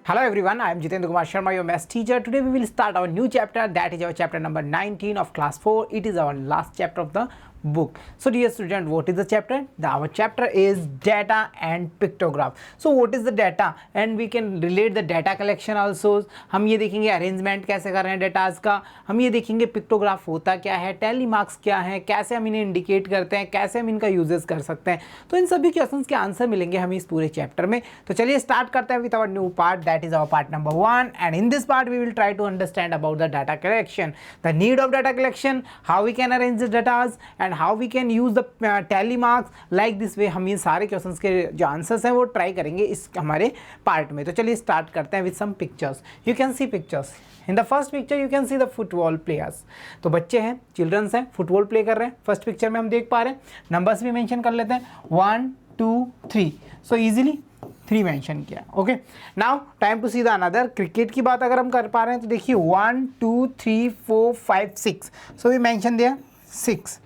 Hello everyone, I am Jitendra Kumar Sharma, your maths teacher. Today we will start our new chapter, that is our chapter number 19 of class 4. It is our last chapter of the book. So dear student, what is the chapter? Our chapter is data and pictograph. So what is the data? And we can relate the data collection also. हम ये देखेंगे arrangement कैसे कर रहे हैं datas का, हम ये देखेंगे पिक्टोग्राफ होता क्या है, टैली मार्क्स क्या है, कैसे हम इन्हें इंडिकेट करते हैं, कैसे हम इनका यूजेस कर सकते हैं. तो इन सभी क्वेश्चंस के आंसर मिलेंगे हमें इस पूरे चैप्टर में. तो चलिए स्टार्ट करते हैं with our new part, that is our part number 1. And in this part we will try to understand about the data collection, the need of data collection, how we can arrange the datas and how we can use the tally marks. Like this way हम ये सारे questions के जो answers हैं वो try करेंगे इस हमारे पार्ट में. तो चलिए स्टार्ट करते हैं with some pictures. You can see pictures. In the first picture you can see the football players. तो बच्चे हैं, चिल्ड्रंस हैं, फुटबॉल प्ले कर रहे हैं. फर्स्ट पिक्चर में हम देख पा रहे हैं, नंबर्स भी मेंशन कर लेते हैं 1 2 3. सो इजीली 3 मेंशन किया. Okay, now time to see the another. Cricket की बात अगर हम कर पा रहे हैं तो देखिए 1 2 3 4 5 6. सो वी मेंशन दिया 6.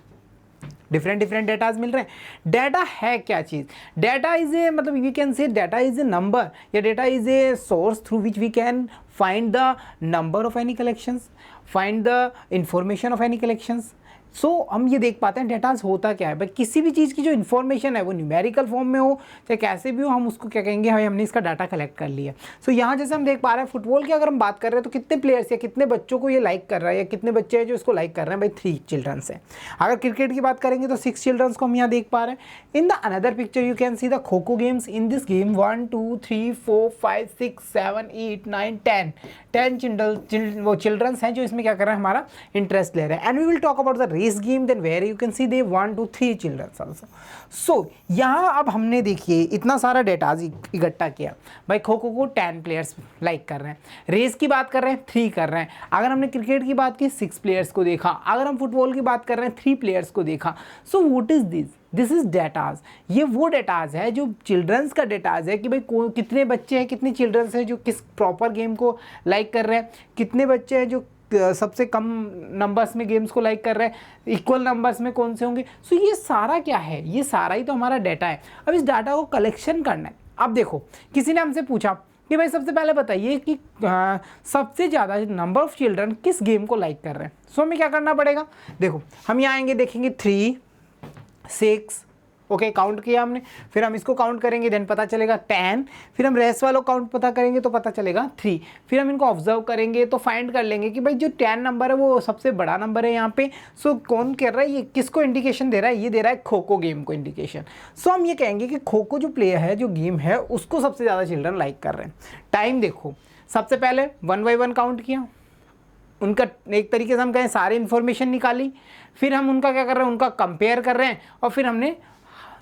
डिफरेंट डेटाज मिल रहे हैं. डाटा है क्या चीज़? डाटा इज ए, मतलब you can say data is a number, या data is a source through which we can find the number of any collections, find the information of any collections. So हम ये देख पाते हैं datas होता क्या है. भाई किसी भी चीज़ की जो इन्फॉर्मेशन है वो न्यूमेरिकल फॉर्म में हो चाहे कैसे भी हो, हम उसको क्या कहेंगे, भाई हमने इसका डाटा कलेक्ट कर लिया. सो यहाँ जैसे हम देख पा रहे हैं फुटबॉल की अगर हम बात कर रहे हैं तो कितने प्लेयर्स या कितने बच्चों को ये लाइक कर रहा है, या कितने बच्चे हैं जो इसको लाइक कर रहे हैं. भाई 3 चिल्ड्रंस हैं. अगर क्रिकेट की बात करेंगे तो 6 चिल्ड्रंस को हम यहाँ देख पा रहे हैं. In the another picture you can see the kho kho games. In this game 1 2 3 4 5 6 7 8 9 10 children's हैं जो इसमें क्या कर रहे हैं, हमारा इंटरेस्ट ले रहे हैं. And we will talk about the race game, then where you can see they 1 2 3 children also. So यहाँ अब हमने देखिए इतना सारा डेटा इकट्ठा किया. भाई खो खो को 10 प्लेयर्स लाइक कर रहे हैं, रेस की बात कर रहे हैं 3 कर रहे हैं. अगर हमने क्रिकेट की बात की 6 प्लेयर्स को देखा. अगर हम फुटबॉल की बात कर रहे हैं 3 प्लेयर्स को देखा. सो what is this is datas. ये वो डेटाज है जो चिल्ड्रंस का डेटाज है कि भाई कितने बच्चे हैं, कितने चिल्ड्रंस हैं जो किस प्रॉपर गेम को लाइक कर रहे हैं, कितने बच्चे हैं जो सबसे कम नंबर्स में गेम्स को लाइक कर रहे हैं, इक्वल नंबर्स में कौन से होंगे. सो ये सारा क्या है, ये सारा ही तो हमारा डाटा है. अब इस डाटा को कलेक्शन करना है. अब देखो किसी ने हमसे पूछा कि भाई सबसे पहले बताइए कि सबसे ज़्यादा नंबर ऑफ चिल्ड्रन किस गेम को लाइक कर रहे हैं. सो हमें क्या करना पड़ेगा, देखो हम यहाँ आएंगे, देखेंगे 3 6. ओके, काउंट किया हमने, फिर हम इसको काउंट करेंगे, देन पता चलेगा 10. फिर हम रेस्ट वालों काउंट पता करेंगे तो पता चलेगा 3. फिर हम इनको ऑब्जर्व करेंगे तो फाइंड कर लेंगे कि भाई जो 10 नंबर है वो सबसे बड़ा नंबर है यहाँ पे. सो कौन कर रहा है, ये किसको इंडिकेशन दे रहा है, ये दे रहा है खो खो गेम को इंडिकेशन. सो हम ये कहेंगे कि खो खो जो प्लेयर है, जो गेम है, उसको सबसे ज़्यादा चिल्ड्रन लाइक कर रहे हैं. टाइम देखो, सबसे पहले 1 बाय 1 काउंट किया, उनका एक तरीके से हम कहें सारी इन्फॉर्मेशन निकाली. फिर हम उनका क्या कर रहे हैं, उनका कंपेयर कर रहे हैं, और फिर हमने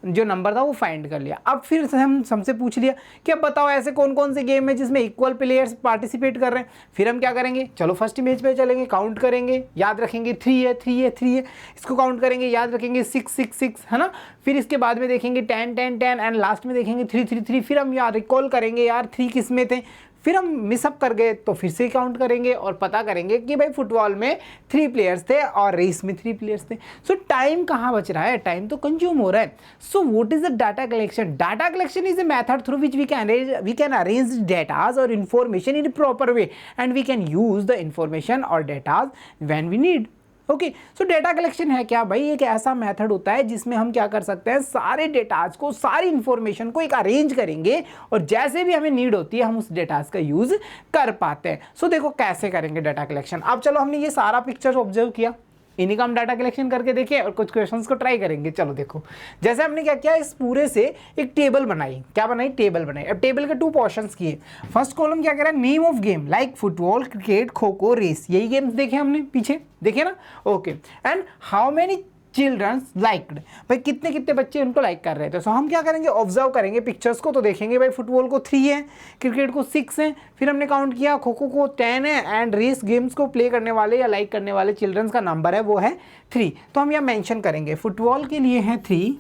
जो नंबर था वो फाइंड कर लिया. अब फिर से हम हमसे पूछ लिया कि अब बताओ ऐसे कौन कौन से गेम है जिसमें इक्वल प्लेयर्स पार्टिसिपेट कर रहे हैं. फिर हम क्या करेंगे, चलो फर्स्ट इमेज पे चलेंगे, काउंट करेंगे, याद रखेंगे 3 है, इसको काउंट करेंगे, याद रखेंगे 6 है ना. फिर इसके बाद में देखेंगे 10 एंड लास्ट में देखेंगे 3. फिर हम यार रिकॉल करेंगे यार 3 किस में थे. फिर हम मिसअप कर गए तो फिर से काउंट करेंगे और पता करेंगे कि भाई फुटबॉल में 3 प्लेयर्स थे और रेस में 3 प्लेयर्स थे. सो टाइम कहाँ बच रहा है, टाइम तो कंज्यूम हो रहा है. So what is the data collection? Data collection is a method through which we can arrange datas और information in proper way, and we can use the information और datas when we need. Okay, so data collection है क्या भाई, एक ऐसा method होता है जिसमें हम क्या कर सकते हैं, सारे डेटाज को, सारी इंफॉर्मेशन को एक अरेंज करेंगे और जैसे भी हमें नीड होती है हम उस डेटाज का यूज कर पाते हैं. सो देखो कैसे करेंगे डाटा कलेक्शन. अब चलो हमने ये सारा पिक्चर ऑब्जर्व किया, इन्हीं का हम डाटा कलेक्शन करके देखें और कुछ क्वेश्चंस को ट्राई करेंगे. चलो देखो, जैसे हमने क्या किया, इस पूरे से एक टेबल बनाई. क्या बनाई, टेबल बनाई. अब टेबल के 2 पोर्शंस किए. फर्स्ट कॉलम क्या कह रहा है, name of game like football, cricket, kho kho, race. यही गेम्स देखे हमने पीछे, देखे ना. Okay, and how many childrens liked, भाई कितने कितने बच्चे उनको लाइक कर रहे थे. सो हम क्या करेंगे, ऑब्जर्व करेंगे पिक्चर्स को, तो देखेंगे भाई फुटबॉल को 3 है, क्रिकेट को 6 है. फिर हमने काउंट किया, खो खो को 10 है, एंड रेस गेम्स को प्ले करने वाले या लाइक करने वाले चिल्ड्रंस का नंबर है वो है 3. तो हम यहाँ मेंशन करेंगे फुटबॉल के लिए है 3,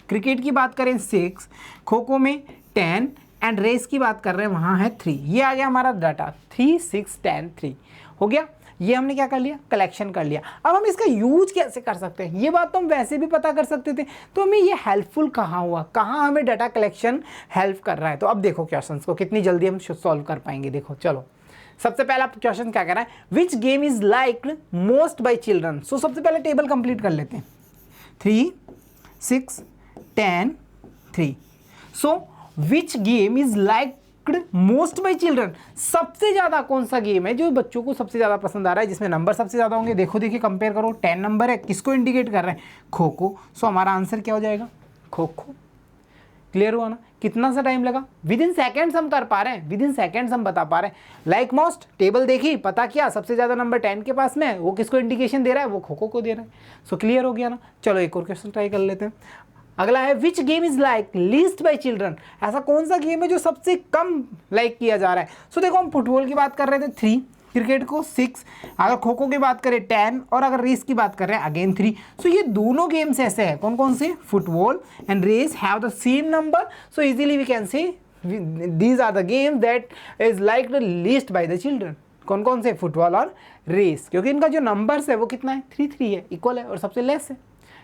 क्रिकेट की बात करें 6, खो खो में 10 एंड रेस की बात कर रहे हैं वहाँ है 3. ये आ गया हमारा डाटा 3 6 10 3 हो गया. ये हमने क्या कर लिया, कलेक्शन कर लिया। अब हम इसका यूज कैसे कर सकते हैं, ये बात तो हम वैसे भी पता कर सकते थे, तो हमें ये हेल्पफुल कहाँ हुआ, कहाँ हमें डाटा कलेक्शन हेल्प कर रहा है। तो अब देखो क्वेश्चन को कितनी जल्दी हम सॉल्व कर पाएंगे। देखो चलो, सबसे पहला क्वेश्चन क्या कह रहा है, which game is liked most by children. So सबसे पहले टेबल कंप्लीट कर लेते हैं, 3, 6, 10, 3। सो विच game is liked most by children, सबसे ज्यादा कौन सा गेम है जो बच्चों को सबसे ज्यादा पसंद आ रहा है, जिसमें नंबर सबसे ज्यादा होंगे। देखो देखिए कंपेयर करो, 10 नंबर है, किसको इंडिकेट कर रहे हैं, खो खो। सो हमारा आंसर क्या हो जाएगा, खो खो। क्लियर हुआ ना, कितना सा टाइम लगा, विद इन सेकेंड्स हम कर पा रहे हैं, विद इन सेकेंड्स हम बता पा रहे हैं। लाइक मोस्ट, टेबल देखी, पता किया सबसे ज्यादा नंबर 10 के पास में है, वो किसको इंडिकेशन दे रहा है, वो खो खो को दे रहा है। सो क्लियर हो गया ना। चलो एक और क्वेश्चन ट्राई कर लेते हैं। अगला है, which game is like least bye children, ऐसा कौन सा गेम है जो सबसे कम लाइक किया जा रहा है। सो देखो हम फुटबॉल की बात कर रहे थे 3, क्रिकेट को 6, अगर खो खो की बात करें 10, और अगर रेस की बात कर रहे हैं अगेन 3। सो ये दोनों गेम्स ऐसे हैं, कौन कौन से, football and race have the same number. So easily we can say these are the games that is like the least by the children. कौन कौन से, फुटबॉल और रेस, क्योंकि इनका जो नंबर्स है वो कितना है, 3 है, इक्वल है, और सबसे लेस है।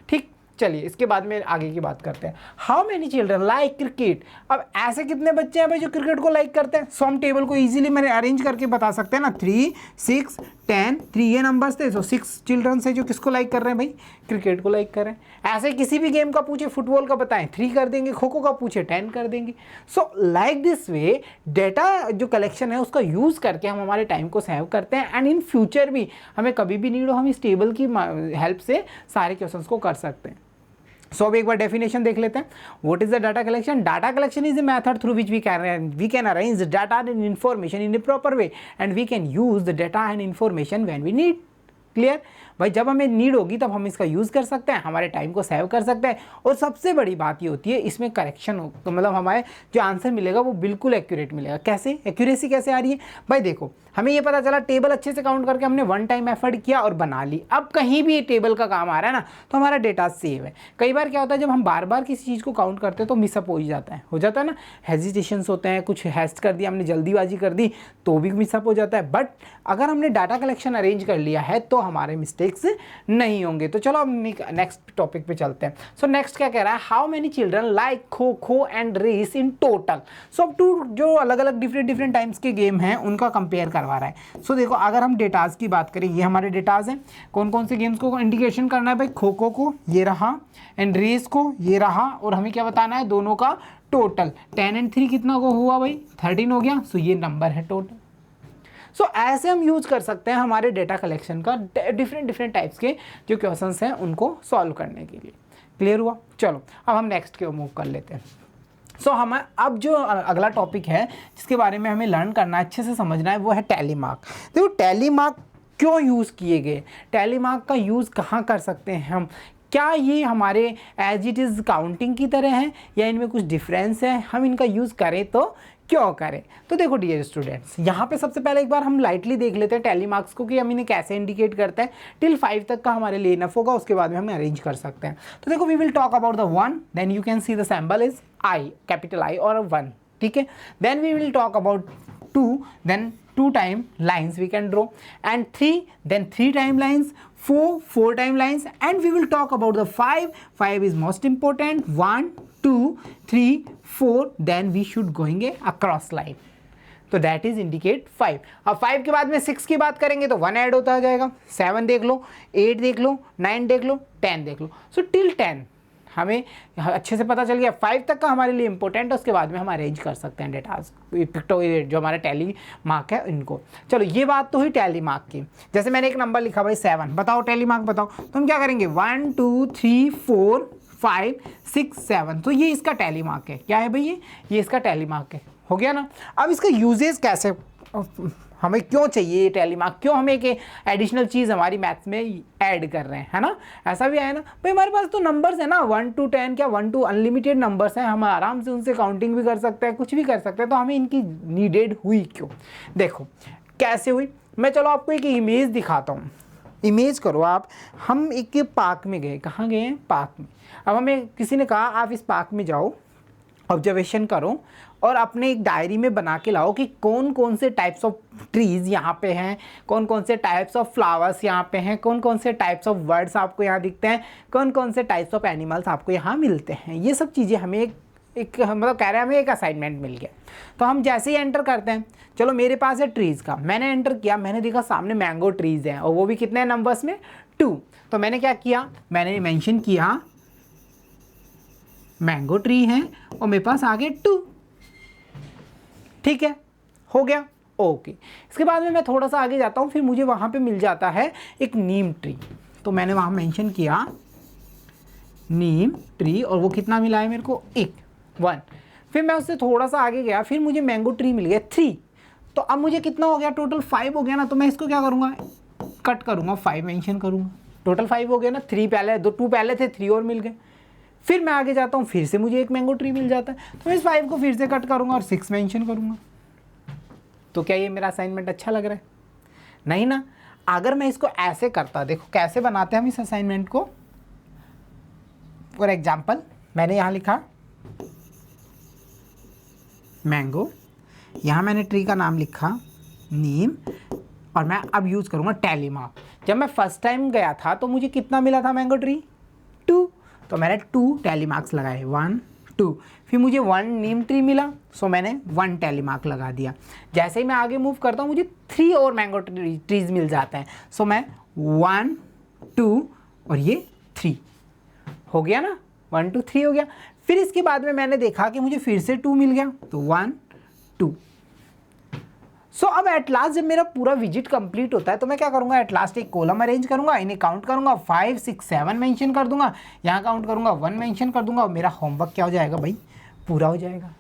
ठीक, चलिए इसके बाद में आगे की बात करते हैं। How many children like cricket, अब ऐसे कितने बच्चे हैं भाई जो क्रिकेट को लाइक करते हैं। सो हम टेबल को इजीली मैंने अरेंज करके बता सकते हैं ना, 3, 6, 10, 3 ये नंबर्स थे। सो 6 चिल्ड्रन से जो किसको लाइक कर रहे हैं भाई, क्रिकेट को लाइक कर रहे हैं। ऐसे किसी भी गेम का पूछे, फुटबॉल का बताएं 3 कर देंगे, खो खो का पूछे 10 कर देंगे। सो लाइक दिस वे डेटा जो कलेक्शन है उसका यूज़ करके हम हमारे टाइम को सेव करते हैं, एंड इन फ्यूचर भी हमें कभी भी नीड हो हम इस टेबल की हेल्प से सारे क्वेश्चन को कर सकते हैं। सो अब एक बार डेफिनेशन देख लेते हैं। What is the data collection, data collection is a method through which we can arrange data and information in a proper way, and we can use the data and information when we need. Clear भाई, जब हमें need होगी तब हम इसका use कर सकते हैं, हमारे टाइम को सेव कर सकते हैं, और सबसे बड़ी बात ये होती है इसमें करेक्शन हो, तो मतलब हमारे जो आंसर मिलेगा वो बिल्कुल एक्यूरेट मिलेगा। कैसे, एक्यूरेसी कैसे आ रही है भाई, देखो हमें ये पता चला टेबल अच्छे से काउंट करके हमने 1 टाइम एफर्ट किया और बना ली। अब कहीं भी टेबल का काम आ रहा है ना, तो हमारा डेटा सेव है। कई बार क्या होता है, जब हम बार बार किसी चीज़ को काउंट करते हैं तो मिसअप हो जाता है ना, हेजिटेशंस होते हैं, कुछ हैस्ट कर दिया हमने, जल्दीबाजी कर दी तो भी मिसअप हो जाता है। बट अगर हमने डाटा कलेक्शन अरेंज कर लिया है तो हमारे मिस्टेक्स नहीं होंगे। तो चलो अब नेक्स्ट टॉपिक पे चलते हैं। सो नेक्स्ट क्या कह रहा है, how many children like kho kho and race in total. सो अब टू जो अलग अलग डिफरेंट टाइम्स के गेम हैं उनका कंपेयर करवा रहा है। सो देखो अगर हम डेटाज की बात करें, ये हमारे डेटाज हैं, कौन कौन से गेम्स को इंडिकेशन करना है भाई, खो खो को ये रहा, एंड रेस को ये रहा, और हमें क्या बताना है, दोनों का टोटल। 10 एंड 3 कितना को हुआ भाई, 13 हो गया। सो ये नंबर है टोटल। सो ऐसे हम यूज़ कर सकते हैं हमारे डेटा कलेक्शन का डिफरेंट टाइप्स के जो क्वेश्चंस हैं उनको सॉल्व करने के लिए। क्लियर हुआ। चलो अब हम नेक्स्ट के मूव कर लेते हैं। सो हम अब जो अगला टॉपिक है जिसके बारे में हमें लर्न करना है, अच्छे से समझना है, वो है टैली मार्क। देखो टैली मार्क क्यों यूज़ किए गए, टैली मार्क का यूज़ कहाँ कर सकते हैं हम, क्या ये हमारे एज इट इज़ काउंटिंग की तरह है या इनमें कुछ डिफरेंस है, हम इनका यूज़ करें तो क्यों करें। तो देखो डियर स्टूडेंट्स, यहाँ पे सबसे पहले एक बार हम लाइटली देख लेते हैं टैली मार्क्स को कि हम इन्हें कैसे इंडिकेट करते हैं। टिल 5 तक का हमारे लिए इनफ होगा, उसके बाद में हम अरेंज कर सकते हैं। तो देखो we will talk about the 1, then you can see the symbol is I, capital I और 1, ठीक है। Then we will talk about 2, then 2 time lines we can draw, and 3, then 3 time lines, 4 time lines, and we will talk about the 5 is most important, 1, 2, 3, 4, then we should going across line, तो that is indicate 5। अब 5 के बाद में 6 की बात करेंगे तो 1 add होता जाएगा, 7 देख लो, 8 देख लो, 9 देख लो, 10 देख लो। सो टिल 10 हमें अच्छे से पता चल गया, 5 तक का हमारे लिए इंपॉर्टेंट है, उसके बाद में हम अरेंज कर सकते हैं डेटाज, जो हमारा टैली मार्क है इनको। चलो ये बात तो हुई टैली मार्क की। जैसे मैंने एक नंबर लिखा भाई 7, बताओ टैली मार्क बताओ, तो हम क्या करेंगे 1 2 3 4 5 6 7, तो ये इसका टैली मार्क है। क्या है भाई ये इसका टैली मार्क है, हो गया ना। अब इसका यूजेस कैसे, हमें क्यों चाहिए ये टैली मार्क, क्यों हमें एक एडिशनल चीज़ हमारी मैथ्स में ऐड कर रहे हैं, है ना। ऐसा भी है ना भाई, हमारे पास तो नंबर्स है ना 1 to 10, क्या 1 to अनलिमिटेड नंबर्स हैं, हम आराम से उनसे काउंटिंग भी कर सकते हैं, कुछ भी कर सकते हैं, तो हमें इनकी नीडेड हुई क्यों। देखो कैसे हुई, मैं चलो आपको एक इमेज दिखाता हूँ। इमेज करो आप, हम एक पार्क में गए, कहाँ गए हैं, पार्क में। अब हमें किसी ने कहा आप इस पार्क में जाओ ऑब्जर्वेशन करो और अपने एक डायरी में बना के लाओ कि कौन कौन से टाइप्स ऑफ ट्रीज़ यहाँ पे हैं, कौन कौन से टाइप्स ऑफ फ्लावर्स यहाँ पे हैं, कौन कौन से टाइप्स ऑफ बर्ड्स आपको यहाँ दिखते हैं, कौन कौन से टाइप्स ऑफ एनिमल्स आपको यहाँ मिलते हैं। ये सब चीज़ें हमें एक मतलब कह रहे हैं हमें एक असाइनमेंट मिल गया। तो हम जैसे ही एंटर करते हैं, चलो मेरे पास है ट्रीज़ का, मैंने एंटर किया, मैंने देखा सामने मैंगो ट्रीज़ हैं और वो भी कितने नंबर्स में 2। तो मैंने क्या किया, मैंने मेंशन किया मैंगो ट्री है और मेरे पास आगे 2। ठीक है, हो गया, ओके। इसके बाद में मैं थोड़ा सा आगे जाता हूँ, फिर मुझे वहाँ पे मिल जाता है एक नीम ट्री। तो मैंने वहाँ मेंशन किया नीम ट्री और वो कितना मिला है मेरे को 1। फिर मैं उससे थोड़ा सा आगे गया, फिर मुझे मैंगो ट्री मिल गया 3। तो अब मुझे कितना हो गया, टोटल 5 हो गया ना। तो मैं इसको क्या करूँगा, कट करूँगा, 5 मेंशन करूँगा। टोटल 5 हो गया ना, 3 पहले, 2 पहले थे, 3 और मिल गए। फिर मैं आगे जाता हूँ, फिर से मुझे एक मैंगो ट्री मिल जाता है। तो मैं इस 5 को फिर से कट करूँगा और 6 मेंशन करूँगा। तो क्या ये मेरा असाइनमेंट अच्छा लग रहा है? नहीं ना। अगर मैं इसको ऐसे करता, देखो कैसे बनाते हैं हम इस असाइनमेंट को। फॉर एग्जाम्पल मैंने यहाँ लिखा मैंगो, यहाँ मैंने ट्री का नाम लिखा नीम, और मैं अब यूज़ करूँगा टैली मार्क। जब मैं फर्स्ट टाइम गया था तो मुझे कितना मिला था मैंगो ट्री 2, तो मैंने 2 टैली मार्क्स लगाए, 1 2। फिर मुझे 1 नीम ट्री मिला, सो मैंने 1 टैली मार्क लगा दिया। जैसे ही मैं आगे मूव करता हूँ मुझे 3 और मैंगो ट्रीज मिल जाते हैं, सो मैं 1 2 और ये 3 हो गया ना, 1 2 3 हो गया। फिर इसके बाद में मैंने देखा कि मुझे फिर से 2 मिल गया, तो 1 2। सो अब एट लास्ट जब मेरा पूरा विजिट कंप्लीट होता है तो मैं क्या करूँगा, एट लास्ट एक कॉलम अरेंज करूँगा, इन्हें काउंट करूँगा, 5 6 7 मेंशन कर दूंगा, यहाँ काउंट करूँगा 1 मेंशन कर दूंगा और मेरा होमवर्क क्या हो जाएगा भाई, पूरा हो जाएगा।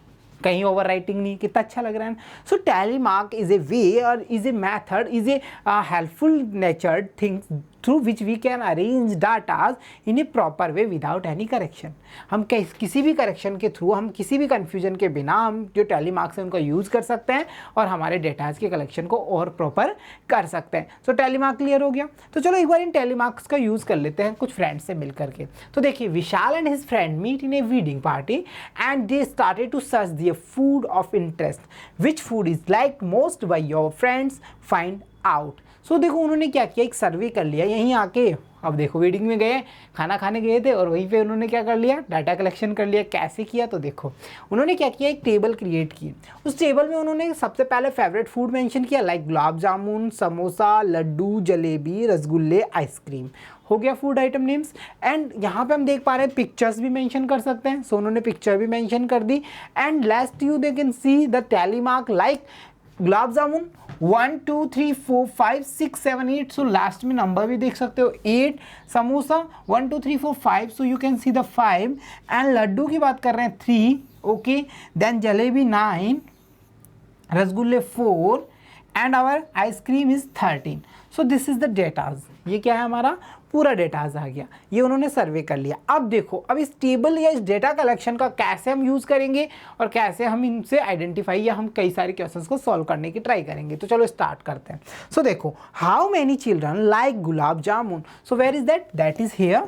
कहीं ओवर राइटिंग नहीं। कितना अच्छा लग रहा है। So tally mark is a way or is a method, is a helpful natured things through which we can arrange datas in a proper way without any correction. हम किसी भी करेक्शन के थ्रू, हम किसी भी कन्फ्यूजन के बिना हम जो टैली मार्क्स हैं उनका यूज़ कर सकते हैं और हमारे डेटाज के कलेक्शन को और प्रॉपर कर सकते हैं। सो टैली मार्क क्लियर हो गया। तो चलो एक बार इन टैली मार्क्स का यूज़ कर लेते हैं कुछ फ्रेंड्स से मिल करके। तो देखिए, Vishal and his friend meet in a wedding party and they started to search the food of interest, which food is like most by your friends, find out. So देखो उन्होंने क्या किया, एक सर्वे कर लिया यहीं आके। अब देखो वीडिंग में गए, खाना खाने गए थे और वहीं पे उन्होंने क्या कर लिया, डाटा कलेक्शन कर लिया। कैसे किया, तो देखो उन्होंने क्या किया, एक टेबल क्रिएट की। उस टेबल में उन्होंने सबसे पहले फेवरेट फूड मेंशन किया, लाइक गुलाब जामुन, समोसा, लड्डू, जलेबी, रसगुल्ले, आइसक्रीम। हो गया फूड आइटम नेम्स। एंड यहाँ पे हम देख पा रहे हैं पिक्चर्स भी मेंशन कर सकते हैं। सो उन्होंने पिक्चर भी मेंशन कर दी। And last you they can see the tally mark, like gulab jamun 1 2 3 4 5 6 7 8। So last में नंबर भी देख सकते हो 8। Samosa 1 2 3 4 5, so you can see the 5। And लड्डू की बात कर रहे हैं 3, ओके। देन जलेबी 9, रसगुल्ले 4 and our ice cream is 13। So this is the datas. ये क्या है, हमारा पूरा डेटाज आ गया। ये उन्होंने सर्वे कर लिया। अब देखो, अब इस टेबल या इस डेटा कलेक्शन का कैसे हम यूज़ करेंगे और कैसे हम इनसे आइडेंटिफाई या हम कई सारे क्वेश्चंस को सॉल्व करने की ट्राई करेंगे। तो चलो स्टार्ट करते हैं। सो देखो, how many children like gulab jamun, so where is that, that is here.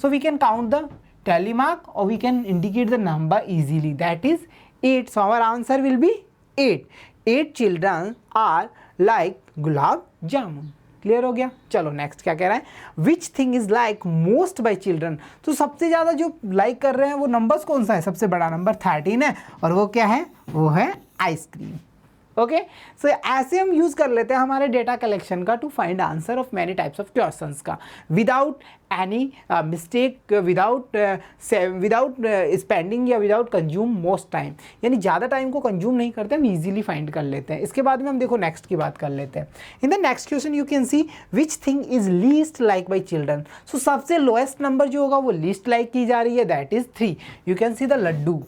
So we can count the tally mark और we can indicate the number easily, that is 8. So our answer will be 8. 8 children are like gulab jamun. Clear हो गया। चलो next क्या कह रहा है, विच thing is like most by children. तो सबसे ज़्यादा जो लाइक कर रहे हैं वो नंबर्स कौन सा है, सबसे बड़ा नंबर 13 है और वो क्या है, वो है आइसक्रीम। ओके, सो ऐसे हम यूज़ कर लेते हैं हमारे डेटा कलेक्शन का to find answer of many types of questions का, without any mistake, without spending या विदाउट कंज्यूम मोस्ट टाइम। यानी ज़्यादा टाइम को कंज्यूम नहीं करते, हम इजीली फाइंड कर लेते हैं। इसके बाद में हम देखो नेक्स्ट की बात कर लेते हैं। In the next question you can see which thing is least like by children. So सबसे लोएस्ट नंबर जो होगा वो लीस्ट लाइक की जा रही है, that is 3। You can see the laddoo.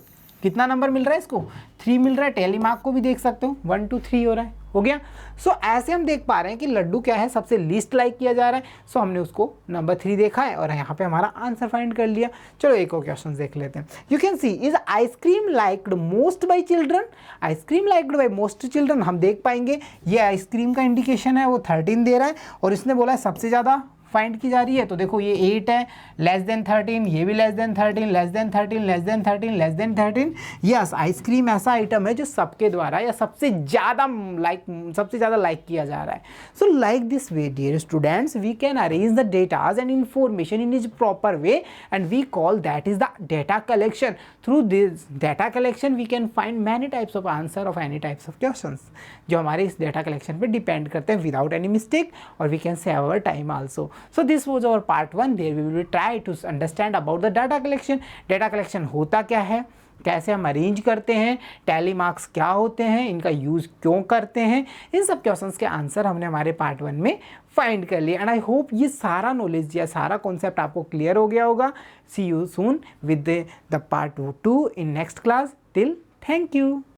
कितना नंबर मिल रहा है इसको, 3 मिल रहा है। टैली मार्क को भी देख सकते हो, 1 2 3 हो रहा है, हो गया। सो ऐसे हम देख पा रहे हैं कि लड्डू क्या है, सबसे लीस्ट लाइक किया जा रहा है। सो हमने उसको नंबर 3 देखा है और यहाँ पे हमारा आंसर फाइंड कर लिया। चलो एक और क्वेश्चन देख लेते हैं। You can C is ice cream liked most by children. Ice cream liked by most children, हम देख पाएंगे ये आइसक्रीम का इंडिकेशन है, वो 13 दे रहा है और इसने बोला है सबसे ज़्यादा फाइंड की जा रही है। तो देखो ये 8 है, लेस देन 13, ये भी less than 13, less than 13, less than 13, less than 13। Yes, ice cream ऐसा आइटम है जो सबके द्वारा या सबसे ज़्यादा लाइक किया जा रहा है। So like this way dear students, we can arrange the datas and information in is proper way and we call that is the data collection. Through this data collection we can find many types of answer of any types of questions जो हमारे इस data collection पे depend करते हैं without any mistake, और we can save our time also. So this was our part 1. There we will try to understand about the data collection. Data collection होता क्या है, कैसे हम अरेंज करते हैं, टैली मार्क्स क्या होते हैं, इनका यूज़ क्यों करते हैं, इन सब क्वेश्चंस के आंसर हमने हमारे पार्ट 1 में फाइंड कर लिए। एंड आई होप ये सारा नॉलेज या सारा कॉन्सेप्ट आपको क्लियर हो गया होगा। See you soon with the part 2 in next class. Till thank you.